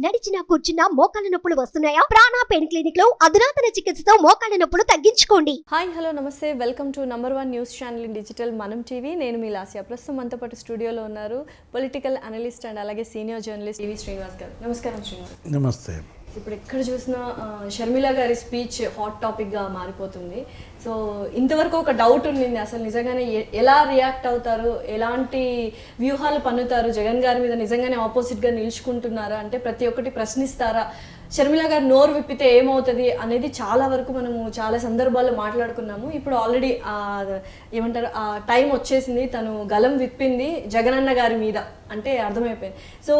నడిచినా కూర్చున్నా మోకాళ్ళ నొప్పులు వస్తున్నాయా? ప్రాణ పెయిన్ క్లినిక్ లో అధునాతన చికిత్సతో మోకాళ్ళ నొప్పులు తగ్గించుకోండి. హాయ్ హలో నమస్తే, welcome to #1 news channel in digital మనం టీవీ. నేను మీ లాస్యా. ప్రస్తుతం మనతో పాటు స్టూడియోలో ఉన్నారు పొలిటికల్ అనలిస్ట్ అండ్ అలాగే సీనియర్ జర్నలిస్ట్ టీవీ శ్రీనివాస్ గారు. నమస్కారం శ్రీనివాస్. నమస్తే. ఇప్పుడు ఎక్కడ చూసినా షర్మిల గారి స్పీచ్ హాట్ టాపిక్గా మారిపోతుంది. సో ఇంతవరకు ఒక డౌట్ ఉండింది, అసలు నిజంగానే ఎలా రియాక్ట్ అవుతారు, ఎలాంటి వ్యూహాలు పన్నుతారు, జగన్ గారి మీద నిజంగానే ఆపోజిట్గా నిలుచుకుంటున్నారా అంటే ప్రతి ఒక్కటి ప్రశ్నిస్తారా, షర్మిల గారు నోరు విప్పితే ఏమవుతుంది అనేది చాలా వరకు మనము చాలా సందర్భాల్లో మాట్లాడుకున్నాము. ఇప్పుడు ఆల్రెడీ ఏమంటారు ఆ టైం వచ్చేసింది, తను గలం విప్పింది జగనన్న గారి మీద అంటే అర్థమైపోయింది. సో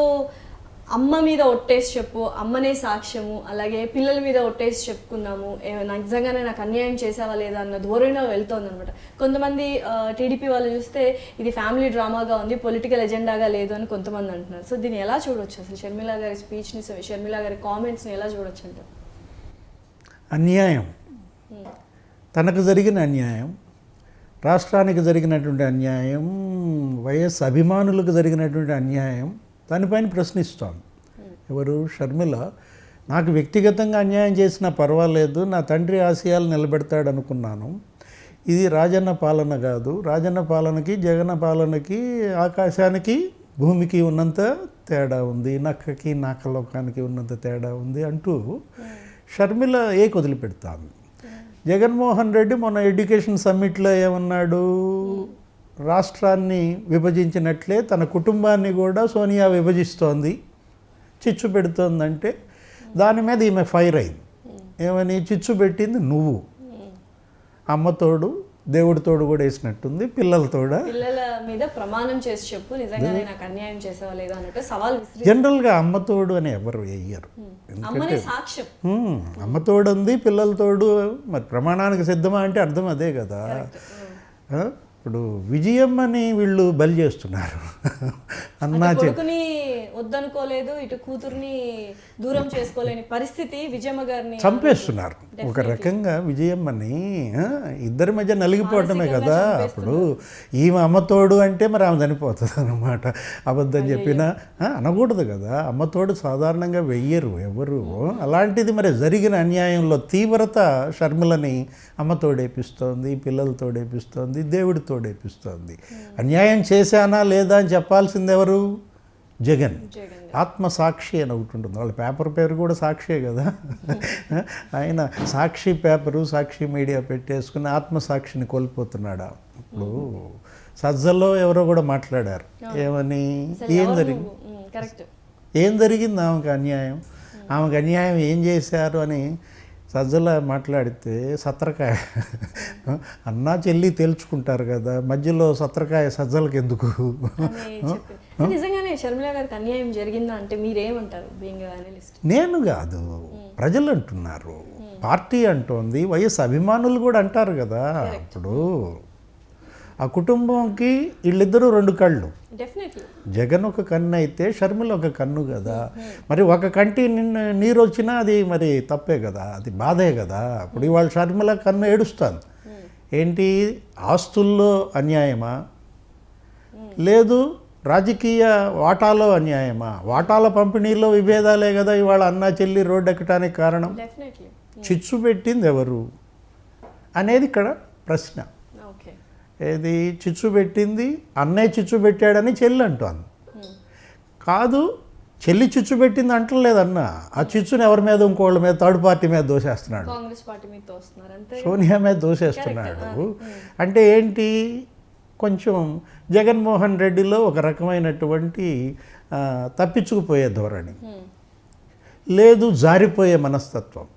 అమ్మ మీద ఒట్టేసి చెప్పు, అమ్మనే సాక్ష్యము, అలాగే పిల్లల మీద ఒట్టేసి చెప్పుకున్నాము, నిజంగానే నాకు అన్యాయం చేసావా లేదా అన్న ధోరణిలో వెళ్తోంది అనమాట. కొంతమంది టీడీపీ వాళ్ళు చూస్తే ఇది ఫ్యామిలీ డ్రామాగా ఉంది, పొలిటికల్ ఎజెండాగా లేదు అని కొంతమంది అంటున్నారు. సో దీన్ని ఎలా చూడవచ్చు, అసలు షర్మిల గారి స్పీచ్ని, షర్మిల గారి కామెంట్స్ని ఎలా చూడొచ్చు అంటారు? అన్యాయం, తనకు జరిగిన అన్యాయం, రాష్ట్రానికి జరిగినటువంటి అన్యాయం, వైఎస్ అభిమానులకు జరిగినటువంటి అన్యాయం, దానిపైన ప్రశ్నిస్తోంది. ఎవరు? షర్మిల. నాకు వ్యక్తిగతంగా అన్యాయం చేసినా పర్వాలేదు, నా తండ్రి ఆశయాలు నిలబెడతాడు అనుకున్నాను. ఇది రాజన్న పాలన కాదు, రాజన్న పాలనకి జగన్న పాలనకి ఆకాశానికి భూమికి ఉన్నంత తేడా ఉంది, నక్కకి నాకలోకానికి ఉన్నంత తేడా ఉంది అంటూ షర్మిల వదిలిపెడతాను. జగన్మోహన్ రెడ్డి మొన్న ఎడ్యుకేషన్ సమ్మిట్లో ఏమన్నాడు? రాష్ట్రాన్ని విభజించినట్లే తన కుటుంబాన్ని కూడా సోనియా విభజిస్తోంది, చిచ్చు పెడుతోందంటే దాని మీద ఈమె ఫైర్ అయింది. ఏమని? చిచ్చు పెట్టింది నువ్వు, అమ్మతోడు దేవుడితోడు కూడా వేసినట్టుంది, పిల్లలతోడ పిల్లల మీద ప్రమాణం చేసి చెప్పు, నిజంగానే నాకు అన్యాయం చేసావా లేదా అన్నట్టు సవాల్ విసిరి. జనరల్గా అమ్మతోడు అని ఎవరు వేయరు, అమ్మనే సాక్ష్యం. అమ్మతోడు ఉంది, పిల్లలతోడు, మరి ప్రమాణానికి సిద్ధమా అంటే అర్థం అదే కదా. ఇప్పుడు విజయం అని వీళ్ళు బలి చేస్తున్నారు. అన్నా కొడుకుని వద్దనుకోలేదు, ఇటు కూతుర్ని దూరం చేసుకోలేని పరిస్థితి విజయమ్మ గారిని చంపేస్తున్నారు. ఒక రకంగా విజయమ్మని ఇద్దరి మధ్య నలిగిపోవటమే కదా. అప్పుడు ఈమె అమ్మతోడు అంటే మరి ఆమె చనిపోతుంది అన్నమాట. అబద్ధం చెప్పినా అనకూడదు కదా. అమ్మతోడు సాధారణంగా వెయ్యరు ఎవరు. అలాంటిది మరి జరిగిన అన్యాయంలో తీవ్రత షర్మిలని అమ్మతోడేపిస్తోంది, పిల్లలతోడేపిస్తోంది, దేవుడితోడేపిస్తోంది. అన్యాయం చేశానా లేదా అని చెప్పాల్సింది ఎవరు? జగన్. ఆత్మసాక్షి అని ఒకటి ఉంటుంది, వాళ్ళ పేరు కూడా సాక్షే కదా. ఆయన సాక్షి పేపరు, సాక్షి మీడియా పెట్టేసుకుని ఆత్మసాక్షిని కోల్పోతున్నాడా? ఇప్పుడు సజ్జల్లో ఎవరో కూడా మాట్లాడారు, ఏమని? ఏం జరిగింది ఆమెకు అన్యాయం, ఆమెకు అన్యాయం ఏం చేశారు అని సజ్జల మాట్లాడితే సత్రకాయ అన్నా చెల్లి తేల్చుకుంటారు కదా, మధ్యలో సత్రకాయ సజ్జలకి ఎందుకు? నిజంగానే షర్మిల గారికి అన్యాయం జరిగిందా అంటే మీరేమంటారు? నేను కాదు, ప్రజలు అంటున్నారు, పార్టీ అంటోంది, వైఎస్ అభిమానులు కూడా అంటారు కదా. ఇప్పుడు ఆ కుటుంబంకి వీళ్ళిద్దరూ రెండు కళ్ళు. జగన్ ఒక కన్ను అయితే షర్మిల ఒక కన్ను కదా. మరి ఒక కంటి నీరు వచ్చినా అది మరి తప్పే కదా, అది బాధే కదా. ఇప్పుడు ఇవాళ షర్మిల కన్ను ఏడుస్తాను. ఏంటి? ఆస్తుల్లో అన్యాయమా, లేదు రాజకీయ వాటాలో అన్యాయమా? వాటాల పంపిణీలో విభేదాలే కదా ఇవాళ అన్నా చెల్లి రోడ్డు ఎక్కడానికి కారణం. చిచ్చు పెట్టింది ఎవరు అనేది ఇక్కడ ప్రశ్న. ఏది చిచ్చు పెట్టింది? అన్నయ్య చిచ్చు పెట్టాడని చెల్లి అంటాను. కాదు, చెల్లి చిచ్చు పెట్టింది అంటలేదు అన్న. ఆ చిచ్చుని ఎవరి మీద? ఇంకోళ్ళ మీద, థర్డ్ పార్టీ మీద దోసేస్తున్నాడు, సోనియా మీద దోసేస్తున్నాడు. అంటే ఏంటి? కొంచెం జగన్మోహన్ రెడ్డిలో ఒక రకమైనటువంటి తప్పించుకుపోయే ధోరణి, లేదు జారిపోయే మనస్తత్వం.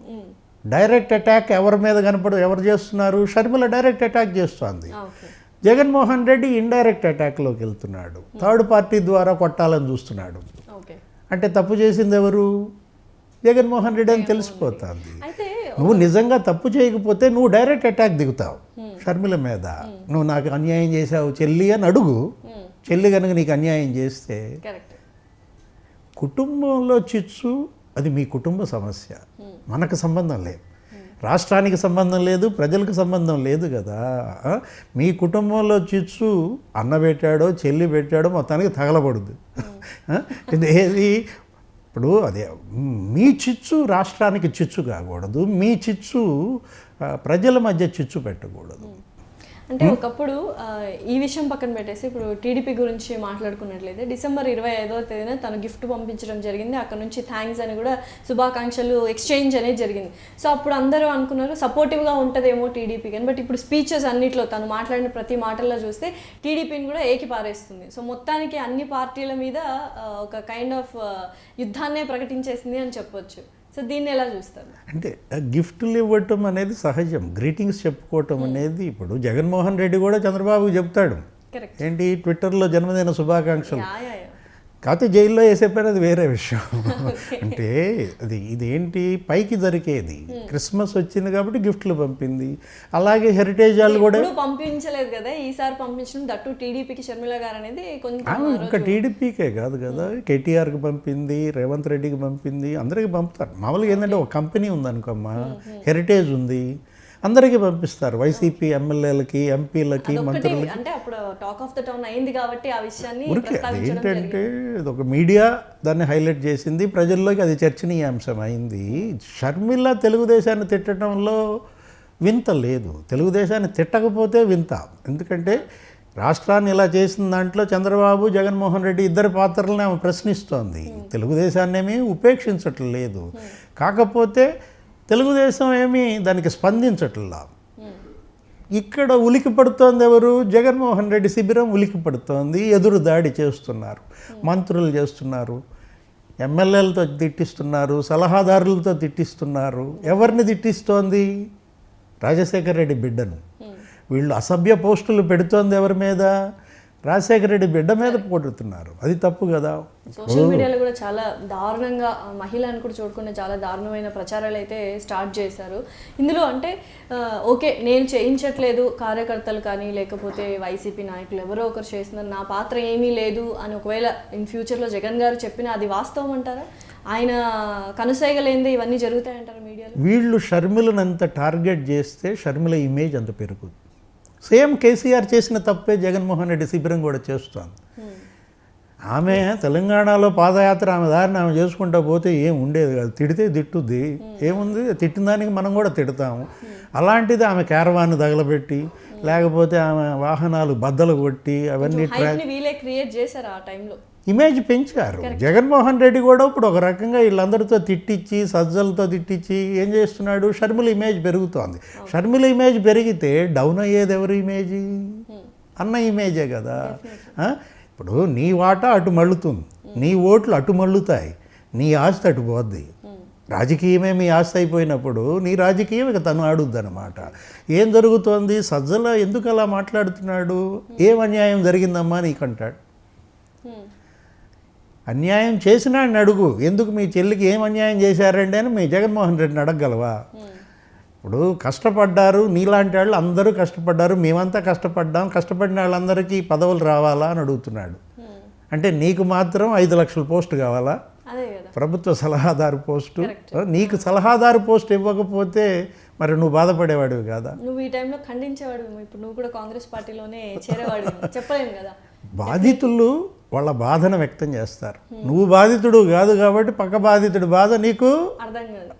డైరెక్ట్ అటాక్ ఎవరి మీద కనపడు, ఎవరు చేస్తున్నారు? షర్మిల డైరెక్ట్ అటాక్ చేస్తోంది. జగన్మోహన్ రెడ్డి ఇండైరెక్ట్ అటాక్లోకి వెళ్తున్నాడు, థర్డ్ పార్టీ ద్వారా కొట్టాలని చూస్తున్నాడు. అంటే తప్పు చేసింది ఎవరు? జగన్మోహన్ రెడ్డి అని తెలిసిపోతుంది. నువ్వు నిజంగా తప్పు చేయకపోతే నువ్వు డైరెక్ట్ అటాక్ దిగుతావు షర్మిల మీద. నువ్వు నాకు అన్యాయం చేసావు చెల్లి అని అడుగు. చెల్లి కనుక నీకు అన్యాయం చేస్తే, కుటుంబంలో చిచ్చు అది మీ కుటుంబ సమస్య, మనకు సంబంధం లేదు, రాష్ట్రానికి సంబంధం లేదు, ప్రజలకు సంబంధం లేదు కదా. మీ కుటుంబంలో చిచ్చు అన్న పెట్టాడో చెల్లి పెట్టాడో మొత్తానికి తగలబడుద్ది. ఏది ఇప్పుడు అదే మీ చిచ్చు రాష్ట్రానికి చిచ్చు కాకూడదు, మీ చిచ్చు ప్రజల మధ్య చిచ్చు పెట్టకూడదు. అంటే ఒకప్పుడు ఈ విషయం పక్కన పెట్టేసి ఇప్పుడు టీడీపీ గురించి మాట్లాడుకున్నట్లయితే డిసెంబర్ 25వ తేదీన తను గిఫ్ట్ పంపించడం జరిగింది. అక్కడ నుంచి థ్యాంక్స్ అని కూడా శుభాకాంక్షలు ఎక్స్చేంజ్ అనేది జరిగింది. సో అప్పుడు అందరూ అనుకున్నారు సపోర్టివ్గా ఉంటుందేమో టీడీపీకి అని. బట్ ఇప్పుడు స్పీచెస్ అన్నిట్లో తను మాట్లాడిన ప్రతి మాటల్లో చూస్తే టీడీపీని కూడా ఏకి పారేస్తుంది. సో మొత్తానికి అన్ని పార్టీల మీద ఒక కైండ్ ఆఫ్ యుద్ధాన్నే ప్రకటించేసింది అని చెప్పొచ్చు. సో దీన్ని ఎలా చూస్తారు? అంటే గిఫ్ట్లు ఇవ్వటం అనేది సహజం, గ్రీటింగ్స్ చెప్పుకోవటం అనేది. ఇప్పుడు జగన్మోహన్ రెడ్డి కూడా చంద్రబాబుకి చెప్తాడు కరెక్ట్. ఏంటి ట్విట్టర్లో జన్మదిన శుభాకాంక్షలు. యా. కాకపోతే జైల్లో వేసేపోయిన అది వేరే విషయం. అంటే ఇదేంటి పైకి దొరికేది. క్రిస్మస్ వచ్చింది కాబట్టి గిఫ్ట్లు పంపింది. అలాగే హెరిటేజ్ వాళ్ళు కూడా పంపించలేదు కదా, ఈసారి పంపించడం దట్టు టీడీపీకి షర్మిల గారు అనేది కొంచెం ఇంకా టీడీపీకే కాదు కదా, కేటీఆర్కి పంపింది, రేవంత్ రెడ్డికి పంపింది, అందరికీ పంపుతారు. మామూలుగా ఏంటంటే ఒక కంపెనీ ఉందనుకోమ్మా, హెరిటేజ్ ఉంది, అందరికీ పంపిస్తారు. వైసీపీ ఎమ్మెల్యేలకి, ఎంపీలకి, మంత్రులకి. అంటే అప్పుడు టాక్ ఆఫ్ ద టౌన్ అయింది కాబట్టి ఆ విషయాన్ని ఊరికే ఏంటంటే ఇది ఒక మీడియా దాన్ని హైలైట్ చేసింది, ప్రజల్లోకి అది చర్చనీయాంశం అయింది. షర్మిల తెలుగుదేశాన్ని తిట్టడంలో వింత లేదు, తెలుగుదేశాన్ని తిట్టకపోతే వింత. ఎందుకంటే రాష్ట్రాన్ని ఇలా చేసిన దాంట్లో చంద్రబాబు, జగన్మోహన్ రెడ్డి ఇద్దరి పాత్రలను ఆమె ప్రశ్నిస్తోంది. తెలుగుదేశాన్ని ఏమీ ఉపేక్షించట్లేదు. కాకపోతే తెలుగుదేశం ఏమీ దానికి స్పందించట్లా. ఇక్కడ ఉలికి పడుతోంది ఎవరు? జగన్మోహన్ రెడ్డి శిబిరం ఉలికి పడుతోంది, ఎదురు దాడి చేస్తున్నారు, మంత్రులు చేస్తున్నారు, ఎమ్మెల్యేలతో తిట్టిస్తున్నారు, సలహాదారులతో తిట్టిస్తున్నారు. ఎవరిని తిట్టిస్తోంది? రాజశేఖర రెడ్డి బిడ్డను. వీళ్ళు అసభ్య పోస్టులు పెడుతోంది ఎవరి మీద? రాజశేఖర రెడ్డి బిడ్డ మీద పోడుతున్నారు. అది తప్పు కదా. సోషల్ మీడియాలో కూడా చాలా దారుణంగా మహిళను కూడా చూడకుండా చాలా దారుణమైన ప్రచారాలు అయితే స్టార్ట్ చేశారు. ఇందులో అంటే ఓకే నేను చేయించట్లేదు కార్యకర్తలు కానీ లేకపోతే వైసీపీ నాయకులు ఎవరో ఒకరు చేస్తున్నారు, నా పాత్ర ఏమీ లేదు అని ఒకవేళ ఇన్ ఫ్యూచర్లో జగన్ గారు చెప్పినా అది వాస్తవం అంటారా? ఆయన కనుసైగలేందే ఇవన్నీ జరుగుతాయంటారా మీడియాలో? వీళ్ళు షర్మిలను అంత టార్గెట్ చేస్తే షర్మిల ఇమేజ్ అంత పెరుగుతుంది. సేమ్ కేసీఆర్ చేసిన తప్పే జగన్మోహన్ రెడ్డి శిబిరం కూడా చేస్తోంది. ఆమె తెలంగాణలో పాదయాత్ర ఆమె దారిని ఆమె చేసుకుంటా పోతే ఏం ఉండేది కాదు, తిడితే తిట్టుద్ది, ఏముంది, తిట్టిన దానికి మనం కూడా తిడతాము. అలాంటిది ఆమె క్యారవాన్ తగలబెట్టి లేకపోతే ఆమె వాహనాలు బద్దలు కొట్టి అవన్నీ వీలే క్రియేట్ చేశారు ఆ టైంలో, ఇమేజ్ పెంచారు. జగన్మోహన్ రెడ్డి కూడా ఇప్పుడు ఒక రకంగా వీళ్ళందరితో తిట్టించి, సజ్జలతో తిట్టించి ఏం చేస్తున్నాడు? షర్మిల ఇమేజ్ పెరుగుతోంది. షర్మిల ఇమేజ్ పెరిగితే డౌన్ అయ్యేది ఎవరి ఇమేజ్? అన్న ఇమేజే కదా. ఇప్పుడు నీ వాటా అటు మళ్ళుతుంది, నీ ఓట్లు అటు మళ్ళుతాయి, నీ ఆస్తి అటు పోద్ది. రాజకీయమే మీ ఆస్తి అయిపోయినప్పుడు నీ రాజకీయం ఇక తను ఆడుద్ది అనమాట. ఏం జరుగుతోంది? సజ్జల ఎందుకు అలా మాట్లాడుతున్నాడు? ఏం అన్యాయం జరిగిందమ్మా నీకంటాడు. అన్యాయం చేసినా అని అడుగు, ఎందుకు మీ చెల్లికి ఏం అన్యాయం చేశారండి అని మీ జగన్మోహన్ రెడ్డిని అడగగలవా? ఇప్పుడు కష్టపడ్డారు, నీలాంటి వాళ్ళు అందరూ కష్టపడ్డారు, మేమంతా కష్టపడ్డాం, కష్టపడిన వాళ్ళందరికీ పదవులు రావాలా అని అడుగుతున్నాడు. అంటే నీకు మాత్రం 5 లక్షల పోస్టు కావాలా? ప్రభుత్వ సలహాదారు పోస్టు. నీకు సలహాదారు పోస్ట్ ఇవ్వకపోతే మరి నువ్వు బాధపడేవాడివి కదా. నువ్వు ఈ టైంలో ఖండించేవాడు, ఇప్పుడు నువ్వు కూడా కాంగ్రెస్ పార్టీలోనే చేరేవాడు, చెప్పలేము కదా. బాధితులు వాళ్ళ బాధను వ్యక్తం చేస్తారు. నువ్వు బాధితుడు కాదు కాబట్టి పక్క బాధితుడి బాధ నీకు అర్థం కాదు.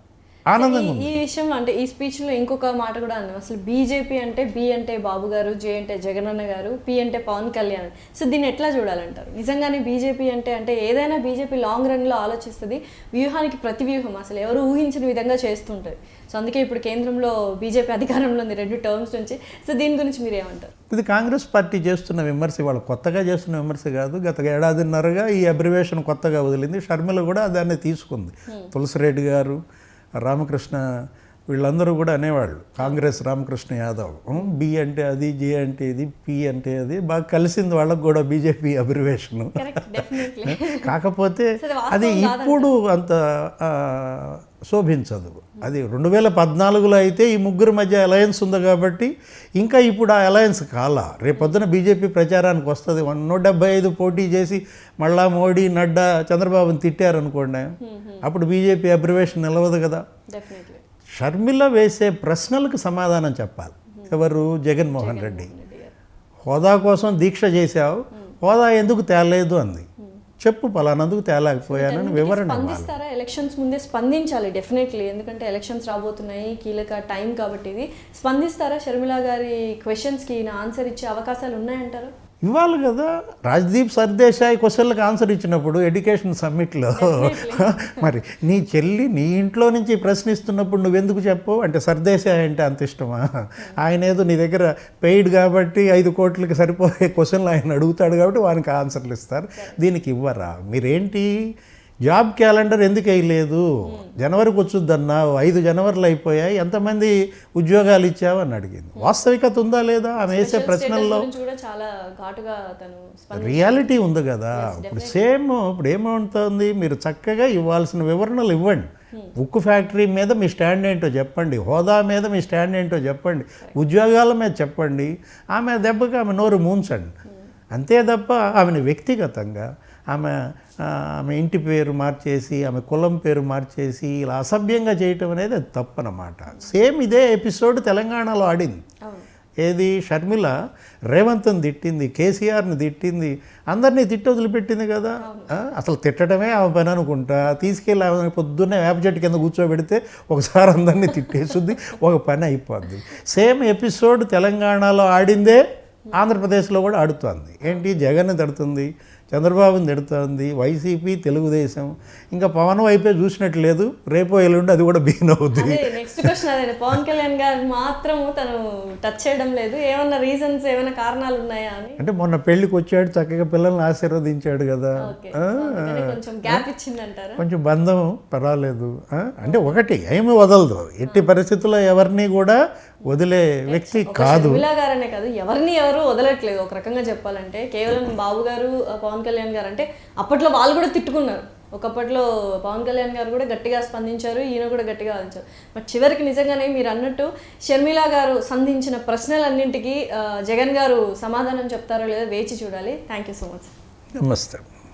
ఆనందంగా ఈ విషయంలో అంటే ఈ స్పీచ్లో ఇంకొక మాట కూడా అన్నాం, అసలు బీజేపీ అంటే బి అంటే బాబు గారు, జే అంటే జగనన్న గారు, పి అంటే పవన్ కళ్యాణ్. సో దీన్ని ఎట్లా చూడాలంటారు? నిజంగానే బీజేపీ అంటే ఏదైనా బీజేపీ లాంగ్ రన్లో ఆలోచిస్తుంది, వ్యూహానికి ప్రతి వ్యూహం అసలు ఎవరు ఊహించిన విధంగా చేస్తుంటుంది. సో అందుకే ఇప్పుడు కేంద్రంలో బీజేపీ అధికారంలో ఉంది 2 టర్మ్స్ నుంచి. సో దీని గురించి మీరు ఏమంటారు? ఇది కాంగ్రెస్ పార్టీ చేస్తున్న విమర్శ, వాళ్ళు కొత్తగా చేస్తున్న విమర్శ కాదు. గత ఏడాదిన్నరగా ఈ అబ్రివేషన్ కొత్తగా వదిలింది. షర్మిల కూడా దాన్ని తీసుకుంది. తులసిరెడ్డి గారు, రామకృష్ణ వీళ్ళందరూ కూడా అనేవాళ్ళు, కాంగ్రెస్ రామకృష్ణ యాదవ్, బి అంటే అది, జే అంటే ఇది, పి అంటే అది, బాగా కలిసింది వాళ్ళకు కూడా బీజేపీ అబ్రివేషన్. కాకపోతే అది ఇప్పుడు అంత శోభించదు. అది 2014లో అయితే ఈ ముగ్గురు మధ్య అలయన్స్ ఉంది కాబట్టి ఇంకా ఇప్పుడు ఆ అలయన్స్ కాలా. రేపొద్దున బీజేపీ ప్రచారానికి వస్తుంది, 175 పోటీ చేసి మళ్ళా మోడీ, నడ్డా, చంద్రబాబుని తిట్టారనుకోండి, అప్పుడు బీజేపీ అబ్రివేషన్ నిలవదు కదా. షర్మిల వేసే ప్రశ్నలకు సమాధానం చెప్పాలి ఎవరు? జగన్మోహన్ రెడ్డి. హోదా కోసం దీక్ష చేశావు, హోదా ఎందుకు తేలేదు అంది. చెప్పు పలానందుకు తేలేకపోయానని వివరణ ఇవ్వాలి. స్పందిస్తారా? ఎలక్షన్స్ ముందే స్పందించాలి డెఫినెట్లీ, ఎందుకంటే ఎలక్షన్స్ రాబోతున్నాయి, కీలక టైం కాబట్టి ఇది. స్పందిస్తారా? షర్మిల గారి క్వశ్చన్స్కి ఆన్సర్ ఇచ్చే అవకాశాలు ఉన్నాయంటారు? ఇవ్వాలి కదా. రాజ్దీప్ సర్దేశాయ్ క్వశ్చన్లకు ఆన్సర్ ఇచ్చినప్పుడు ఎడ్యుకేషన్ సమ్మిట్లో మరి నీ చెల్లి నీ ఇంట్లో నుంచి ప్రశ్నిస్తున్నప్పుడు నువ్వెందుకు చెప్పవు అంటే సర్దేశాయ్ అంటే అంత ఇష్టమా? ఆయన ఏదో నీ దగ్గర పెయిడ్ కాబట్టి 5 కోట్లకి సరిపోయే క్వశ్చన్లు ఆయన అడుగుతాడు కాబట్టి వానికి ఆన్సర్లు ఇస్తారు. దీనికి ఇవ్వరా? మీరేంటి జాబ్ క్యాలెండర్ ఎందుకు వేయలేదు? జనవరికి వచ్చుద్దన్నావు, 5 జనవరిలు అయిపోయాయి, ఎంతమంది ఉద్యోగాలు ఇచ్చావు అని అడిగింది. వాస్తవికత ఉందా లేదా ఆమె వేసే ప్రశ్నల్లో? కూడా చాలా ఘాటుగా తను రియాలిటీ ఉంది కదా. ఇప్పుడు సేమ్ ఇప్పుడు ఏమవుతుంది, మీరు చక్కగా ఇవ్వాల్సిన వివరణలు ఇవ్వండి. ఉక్కు ఫ్యాక్టరీ మీద మీ స్టాండ్ ఏంటో చెప్పండి, హోదా మీద మీ స్టాండ్ ఏంటో చెప్పండి, ఉద్యోగాల మీద చెప్పండి. ఆమె దెబ్బకి ఆమె నోరు మూంచండి అంతే తప్ప ఆమెను వ్యక్తిగతంగా ఆమె ఇంటి పేరు మార్చేసి ఆమె కులం పేరు మార్చేసి ఇలా అసభ్యంగా చేయటం అనేది అది తప్పనమాట. సేమ్ ఇదే ఎపిసోడ్ తెలంగాణలో ఆడింది. ఏది షర్మిల రేవంత్ని తిట్టింది, కేసీఆర్ని తిట్టింది, అందరినీ తిట్టి వదిలిపెట్టింది కదా. అసలు తిట్టడమే ఆమె పని అనుకుంటా. తీసుకెళ్ళి ఆమె పొద్దున్నే వేప చెట్టు కింద కూర్చోబెడితే ఒకసారి అందరినీ తిట్టేస్తుంది, ఒక పని అయిపోద్ది. సేమ్ ఎపిసోడ్ తెలంగాణలో ఆడిందే ఆంధ్రప్రదేశ్లో కూడా ఆడుతుంది. ఏంటి, జగన్ని తిడుతుంది, చంద్రబాబుని తిడుతుంది, వైసీపీ, తెలుగుదేశం, ఇంకా పవన్ వైపే చూసినట్టు లేదు. రేపో ఎల్లుండి అది కూడా బిగిన్ అవుతుంది. నెక్స్ట్ క్వశ్చన్ అదే, పవన్ కళ్యాణ్ గారు మాత్రము తను టచ్ చేయడం లేదు, ఏమన్నా రీజన్స్ ఏమైనా కారణాలు ఉన్నాయా అని? అంటే మొన్న పెళ్లికి వచ్చాడు, చక్కగా పిల్లల్ని ఆశీర్వదించాడు కదా, కొంచెం గ్యాప్ ఇచ్చిందంటారా? కొంచెం బంధం పర్వాలేదు. అంటే ఒకటి ఏమి వదలదు, ఎట్టి పరిస్థితుల్లో ఎవరిని కూడా వదిలే వ్యక్తి కాదు. షర్మిల గారనే కాదు, ఎవరు వదలట్లేదు ఒక రకంగా చెప్పాలంటే. కేవలం బాబు గారు, పవన్ కళ్యాణ్ గారు అంటే అప్పట్లో వాళ్ళు కూడా తిట్టుకున్నారు. ఒకప్పట్లో పవన్ కళ్యాణ్ గారు కూడా గట్టిగా స్పందించారు, ఈయన కూడా గట్టిగా ఆలోచించారు. బట్ చివరికి నిజంగానే మీరు అన్నట్టు షర్మిల గారు సంధించిన ప్రశ్నలన్నింటికీ జగన్ గారు సమాధానం చెప్తారో లేదో వేచి చూడాలి. Thank you so much. నమస్తే.